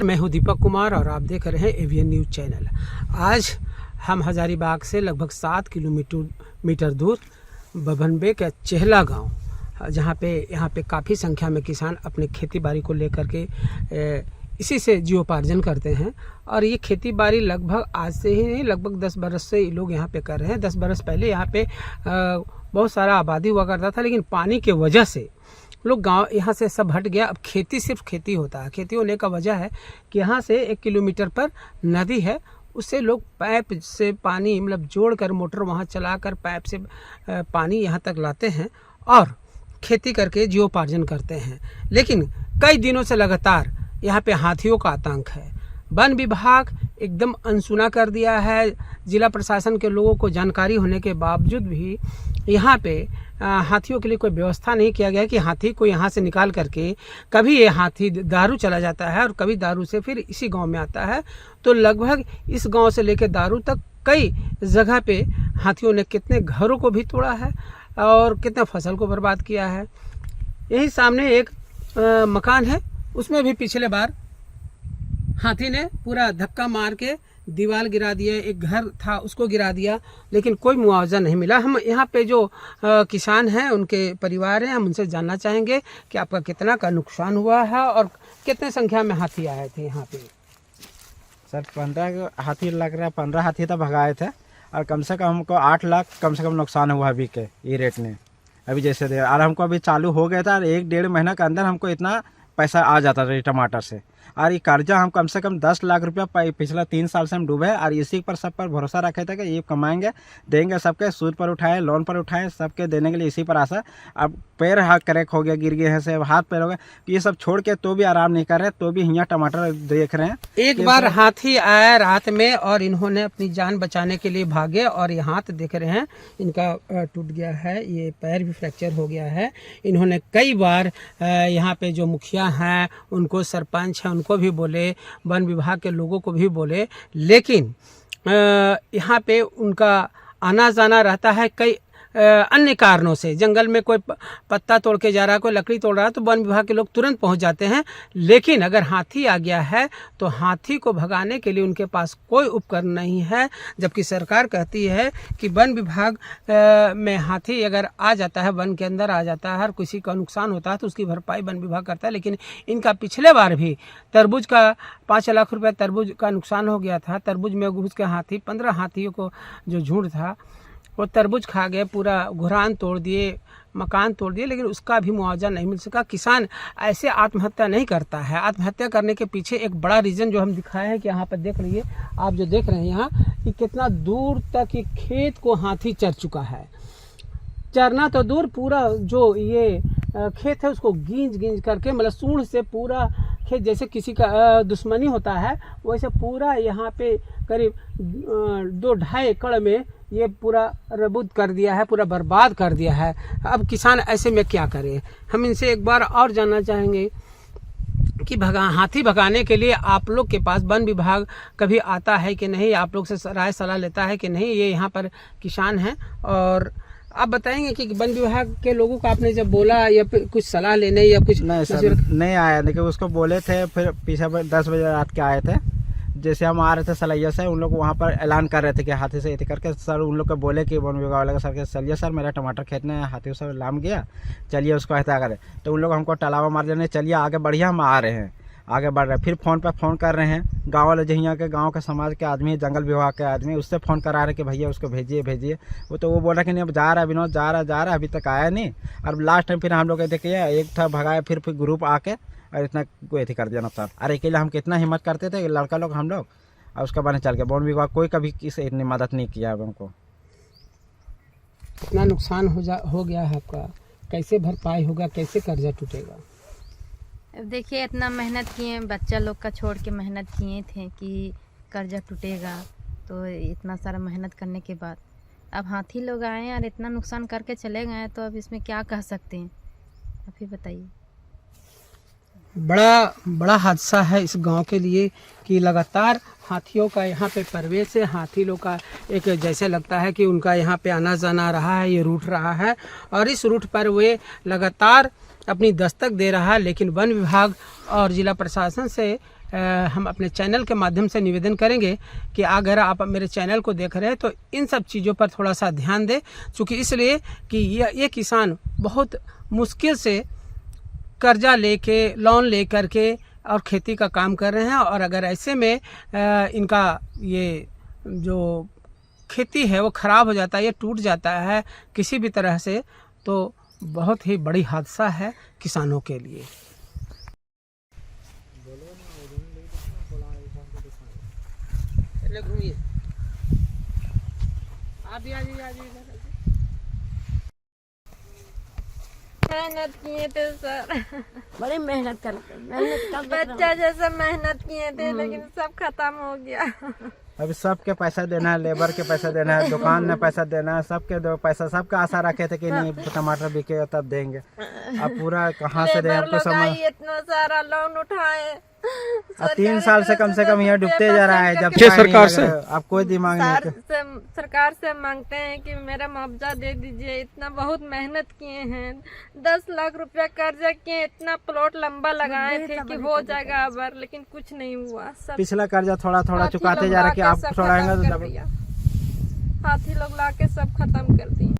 मैं हूं दीपक कुमार और आप देख रहे हैं एवीएन न्यूज़ चैनल। आज हम हजारीबाग से लगभग 7 किलोमीटर दूर बभनबे के चेहला गांव, जहां पे यहाँ पे काफ़ी संख्या में किसान अपने खेती बाड़ी को लेकर के इसी से जीवोपार्जन करते हैं। और ये खेती बाड़ी लगभग आज से ही नहीं, लगभग 10 बरस से लोग यहाँ पे कर रहे हैं। 10 बरस पहले यहाँ पे बहुत सारा आबादी हुआ करता था, लेकिन पानी के वजह से लोग गांव यहाँ से सब हट गया। अब खेती सिर्फ खेती होता है। खेती होने का वजह है कि यहाँ से 1 किलोमीटर पर नदी है, उससे लोग पाइप से पानी मतलब जोड़कर मोटर वहाँ चलाकर पाइप से पानी यहाँ तक लाते हैं और खेती करके जीवोपार्जन करते हैं। लेकिन कई दिनों से लगातार यहाँ पे हाथियों का आतंक है। वन विभाग एकदम अनसुना कर दिया है। जिला प्रशासन के लोगों को जानकारी होने के बावजूद भी यहाँ पे हाथियों के लिए कोई व्यवस्था नहीं किया गया है कि हाथी को यहाँ से निकाल करके, कभी ये हाथी दारू चला जाता है और कभी दारू से फिर इसी गांव में आता है। तो लगभग इस गांव से लेकर दारू तक कई जगह पे हाथियों ने कितने घरों को भी तोड़ा है और कितने फसल को बर्बाद किया है। यही सामने एक मकान है, उसमें भी पिछले बार हाथी ने पूरा धक्का मार के दीवार गिरा दिया। एक घर था उसको गिरा दिया, लेकिन कोई मुआवजा नहीं मिला। हम यहाँ पे जो किसान हैं, उनके परिवार हैं, हम उनसे जानना चाहेंगे कि आपका कितना का नुकसान हुआ है और कितने संख्या में हाथी आए थे यहाँ पे। सर 15 हाथी लग रहा है, 15 हाथी तो भगाए थे और कम से कम हमको 8 लाख कम से कम नुकसान हुआ अभी के ये रेट में। अभी जैसे दे और हमको अभी चालू हो गया था और 1-1.5 महीना के अंदर हमको इतना पैसा आ जाता था टमाटर से। और ये कर्जा हम कम से कम 10 लाख रुपया पिछला 3 साल से हम डूबे और इसी पर सब पर भरोसा रखे थे कि ये कमाएंगे, देंगे, सबके सूद पर उठाए, लोन पर उठाए, सबके देने के लिए इसी पर आशा। अब पैर हाथ क्रैक हो गया, गिर गए हैं से, हाथ पैर हो गए, ये सब छोड़ के तो भी आराम नहीं कर रहे, तो भी यहाँ टमाटर देख रहे हैं। एक बार हाथी आया रात में और इन्होंने अपनी जान बचाने के लिए भागे और ये हाथ देख रहे हैं इनका टूट गया है, ये पैर भी फ्रैक्चर हो गया है। इन्होंने कई बार यहाँ पे जो मुखिया हैं, उनको सरपंच हैं, उनको भी बोले, वन विभाग के लोगों को भी बोले, लेकिन यहाँ पे उनका आना जाना रहता है कई अन्य कारणों से। जंगल में कोई पत्ता तोड़ के जा रहा है, कोई लकड़ी तोड़ रहा है, तो वन विभाग के लोग तुरंत पहुंच जाते हैं। लेकिन अगर हाथी आ गया है तो हाथी को भगाने के लिए उनके पास कोई उपकरण नहीं है। जबकि सरकार कहती है कि वन विभाग में हाथी अगर आ जाता है, वन के अंदर आ जाता है और किसी का नुकसान होता है तो उसकी भरपाई वन विभाग करता है। लेकिन इनका पिछले बार भी तरबूज का 5 लाख रुपये तरबूज का नुकसान हो गया था। तरबूज में घुस के हाथी, 15 हाथियों को जो झुंड था वो तरबूज खा गए, पूरा घुरान तोड़ दिए, मकान तोड़ दिए, लेकिन उसका भी मुआवजा नहीं मिल सका। किसान ऐसे आत्महत्या नहीं करता है। आत्महत्या करने के पीछे एक बड़ा रीज़न जो हम दिखाए हैं कि यहाँ पर देख रही है, आप जो देख रहे हैं यहाँ कि कितना दूर तक ये खेत को हाथी चर चुका है। चरना तो दूर, पूरा जो ये खेत है उसको गींज करके, मतलब सूंड से पूरा खेत, जैसे किसी का दुश्मनी होता है वैसे पूरा यहाँ पे करीब 2-2.5 एकड़ में ये पूरा रबूद कर दिया है, पूरा बर्बाद कर दिया है। अब किसान ऐसे में क्या करे? हम इनसे एक बार और जानना चाहेंगे कि हाथी भगाने के लिए आप लोग के पास वन विभाग कभी आता है कि नहीं, आप लोग से राय सलाह लेता है कि नहीं? ये यहाँ पर किसान हैं और आप बताएंगे कि वन विभाग के लोगों को आपने जब बोला या कुछ सलाह लेने या कुछ? नहीं सर, नहीं आया। देखिए उसको बोले थे, फिर पीछे 10 बजे रात के आए थे। जैसे हम आ रहे थे सलैया से, उन लोग वहाँ पर ऐलान कर रहे थे कि हाथी से ये करके। सर उन लोग को बोले कि वन विभाग वाले सर के चलिए सर, मेरा टमाटर खेत में हाथी से लाम गया, चलिए उसको हत्या करें। तो उन लोग हमको टलावा मार देने, चलिए आगे बढ़िए, हम आ रहे हैं, आगे बढ़ रहे हैं। फिर फ़ोन पे फ़ोन कर रहे हैं गांव वाले, जो यहाँ के गांव के समाज के आदमी, जंगल विभाग के आदमी, उससे फ़ोन करा रहे कि भैया उसको भेजिए। वो बोल रहा कि नहीं अब जा रहा है विनोद, जा रहा है, अभी तक आया नहीं। और लास्ट टाइम फिर हम लोग देखिए एक था भगाया, फिर ग्रुप आके और इतना कोई थी कर दिया नुकसान। अरे अकेले हम कितना हिम्मत करते थे लड़का लोग हम लोग, और उसके बाद चल गया। वन विभाग कोई कभी किसी इतनी मदद नहीं किया हमको। इतना नुकसान हो गया है आपका, कैसे भरपाई होगा, कैसे कर्जा टूटेगा? अब देखिए इतना मेहनत किए, बच्चा लोग का छोड़ के मेहनत किए थे कि कर्जा टूटेगा, तो इतना सारा मेहनत करने के बाद अब हाथी लोग आए और इतना नुकसान करके चले गए, तो अब इसमें क्या कह सकते हैं, आप ही बताइए। बड़ा हादसा है इस गांव के लिए कि लगातार हाथियों का यहाँ पे प्रवेश है। हाथी लोग का एक जैसे लगता है कि उनका यहाँ पे आना जाना रहा है, ये रूट रहा है और इस रूट पर वे लगातार अपनी दस्तक दे रहा है। लेकिन वन विभाग और जिला प्रशासन से हम अपने चैनल के माध्यम से निवेदन करेंगे कि अगर आप मेरे चैनल को देख रहे हैं तो इन सब चीज़ों पर थोड़ा सा ध्यान दें, चूँकि इसलिए कि ये किसान बहुत मुश्किल से कर्जा लेके, लोन ले करके और खेती का काम कर रहे हैं। और अगर ऐसे में इनका ये जो खेती है वो ख़राब हो जाता है, ये टूट जाता है किसी भी तरह से, तो बहुत ही बड़ी हादसा है किसानों के लिए। घूमिए, आप भी आ जाइए। मेहनत किए थे सर, बड़ी मेहनत करते बच्चा जैसा मेहनत किए थे, लेकिन सब खत्म हो गया। अभी सबके पैसा देना है, लेबर के पैसा देना है, दुकान में पैसा देना है, सबके दो पैसा, सबका आशा रखे थे कि नहीं टमाटर बिकेगा तब देंगे। अब पूरा कहाँ से दें, आपको समझ। इतना सारा लोन उठाए, 3 साल से कम यहाँ डूबते जा रहा है। जब सरकार से आप कोई दिमाग नहीं। सरकार से मांगते हैं कि मेरा मुआवजा दे दीजिए। इतना बहुत मेहनत किए हैं, 10 लाख रुपया कर्जा किए, इतना प्लॉट लंबा लगाए थे कि हो जाएगा अबर, लेकिन कुछ नहीं हुआ। सब पिछला कर्जा थोड़ा थोड़ा चुकाते जा रहे कि आप छोड़ाएंगे तो हाथी लोग लाके सब खत्म कर दिए।